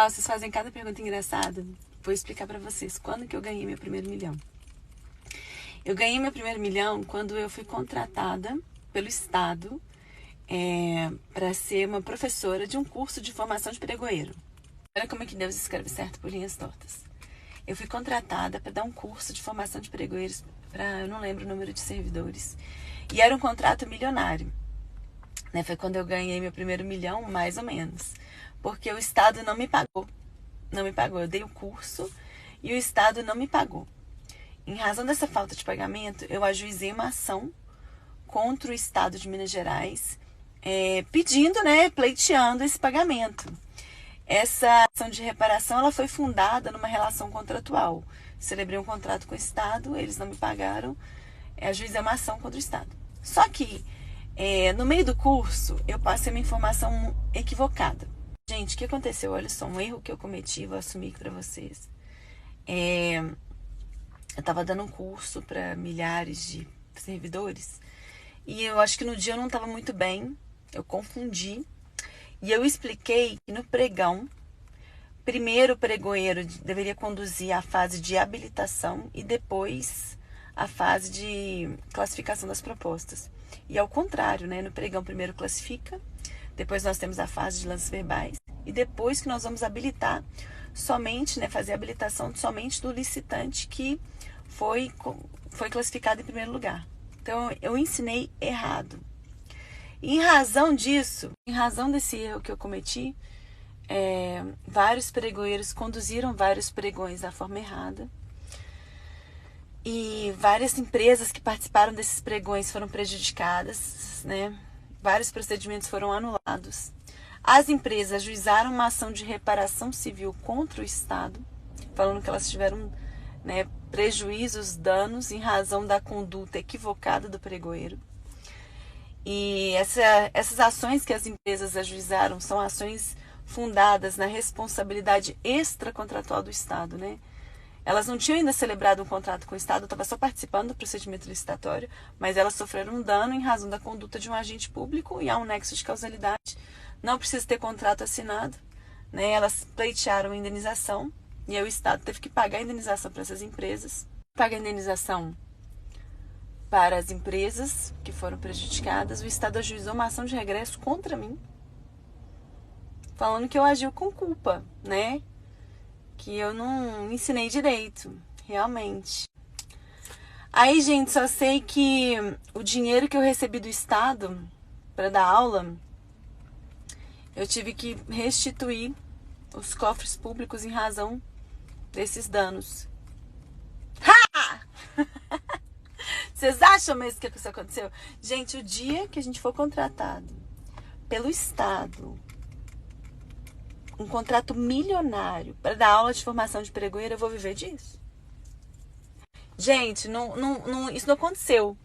Vocês fazem cada pergunta engraçada. Vou explicar pra vocês quando que eu ganhei meu primeiro milhão. Eu ganhei meu primeiro milhão quando eu fui contratada pelo Estado para ser uma professora de um curso de formação de pregoeiro. Olha como é que Deus escreve certo por linhas tortas. Eu fui contratada para dar um curso de formação de pregoeiros para, eu não lembro o número de servidores. E era um contrato milionário. Né? Foi quando eu ganhei meu primeiro milhão, mais ou menos. Porque o Estado não me pagou. Não me pagou. Eu dei o curso e o Estado não me pagou. Em razão dessa falta de pagamento, eu ajuizei uma ação contra o Estado de Minas Gerais, pedindo, pleiteando esse pagamento. Essa ação de reparação ela foi fundada numa relação contratual. Celebrei um contrato com o Estado, eles não me pagaram, ajuizei uma ação contra o Estado. Só que, no meio do curso, eu passei uma informação equivocada. Gente, o que aconteceu? Olha só, um erro que eu cometi, vou assumir aqui para vocês. Eu estava dando um curso para milhares de servidores e eu acho que no dia eu não estava muito bem, eu confundi e eu expliquei que no pregão, primeiro o pregoeiro deveria conduzir a fase de habilitação e depois a fase de classificação das propostas. E ao contrário, no pregão primeiro classifica, depois nós temos a fase de lances verbais e depois que nós vamos habilitar somente, fazer a habilitação somente do licitante que foi classificado em primeiro lugar. Então, eu ensinei errado. E em razão disso, em razão desse erro que eu cometi, vários pregoeiros conduziram vários pregões da forma errada. E várias empresas que participaram desses pregões foram prejudicadas, Vários procedimentos foram anulados. As empresas ajuizaram uma ação de reparação civil contra o Estado, falando que elas tiveram prejuízos, danos em razão da conduta equivocada do pregoeiro. E essas ações que as empresas ajuizaram são ações fundadas na responsabilidade extracontratual do Estado, Elas não tinham ainda celebrado um contrato com o Estado, estava só participando do procedimento licitatório, mas elas sofreram um dano em razão da conduta de um agente público e há um nexo de causalidade. Não precisa ter contrato assinado, Elas pleitearam a indenização e aí o Estado teve que pagar a indenização para essas empresas. Paga a indenização para as empresas que foram prejudicadas. O Estado ajuizou uma ação de regresso contra mim, falando que eu agi com culpa, que eu não ensinei direito, realmente. Aí, gente, só sei que o dinheiro que eu recebi do Estado para dar aula, eu tive que restituir os cofres públicos em razão desses danos. Ha! Vocês acham mesmo que isso aconteceu? Gente, o dia que a gente for contratado pelo Estado, um contrato milionário para dar aula de formação de pregoeiro, eu vou viver disso. Gente, isso não aconteceu.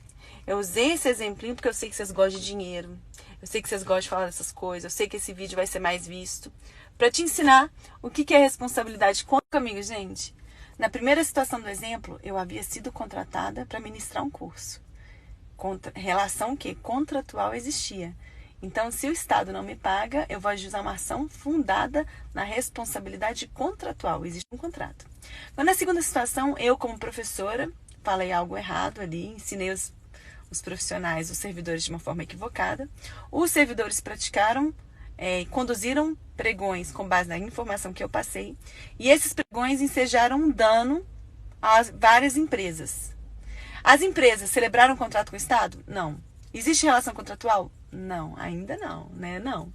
Eu usei esse exemplinho porque eu sei que vocês gostam de dinheiro. Eu sei que vocês gostam de falar dessas coisas. Eu sei que esse vídeo vai ser mais visto. Para te ensinar o que é responsabilidade. Conta comigo, gente. Na primeira situação do exemplo, eu havia sido contratada para ministrar um curso. Relação que contratual existia. Então, se o Estado não me paga, eu vou ajuizar uma ação fundada na responsabilidade contratual. Existe um contrato. Mas na segunda situação, eu como professora, falei algo errado ali, ensinei os profissionais, os servidores de uma forma equivocada. Os servidores praticaram, conduziram pregões com base na informação que eu passei. E esses pregões ensejaram um dano a várias empresas. As empresas celebraram um contrato com o Estado? Não. Existe relação contratual? Não, ainda não, Não.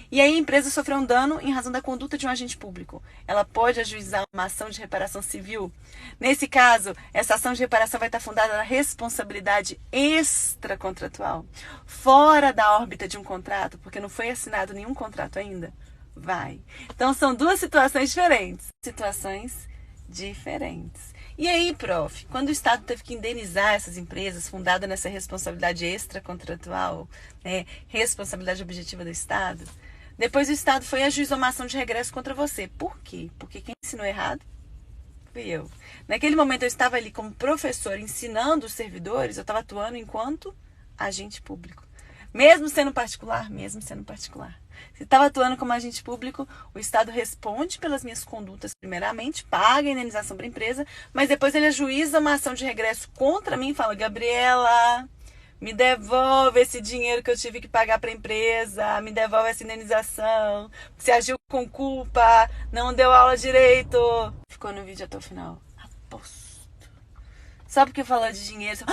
E aí a empresa sofreu um dano em razão da conduta de um agente público. Ela pode ajuizar uma ação de reparação civil. Nesse caso, essa ação de reparação vai estar fundada na responsabilidade extracontratual. Fora da órbita de um contrato, porque não foi assinado nenhum contrato ainda. Vai. Então são duas situações diferentes. E aí, prof, quando o Estado teve que indenizar essas empresas fundadas nessa responsabilidade extracontratual, responsabilidade objetiva do Estado, depois o Estado foi e ajuizou uma ação de regresso contra você. Por quê? Porque quem ensinou errado fui eu. Naquele momento eu estava ali como professor ensinando os servidores, eu estava atuando enquanto agente público. Mesmo sendo particular. Se estava atuando como agente público, o Estado responde pelas minhas condutas primeiramente, paga a indenização para a empresa, mas depois ele ajuiza uma ação de regresso contra mim e fala: Gabriela, me devolve esse dinheiro que eu tive que pagar para a empresa, me devolve essa indenização, você agiu com culpa, não deu aula direito. Ficou no vídeo até o final. Aposto. Só porque falou de dinheiro. Só...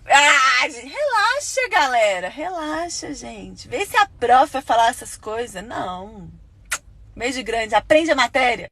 Ah, relaxa, galera. Relaxa, gente. Vê se a prof vai falar essas coisas. Não. Beijo grande. Aprende a matéria.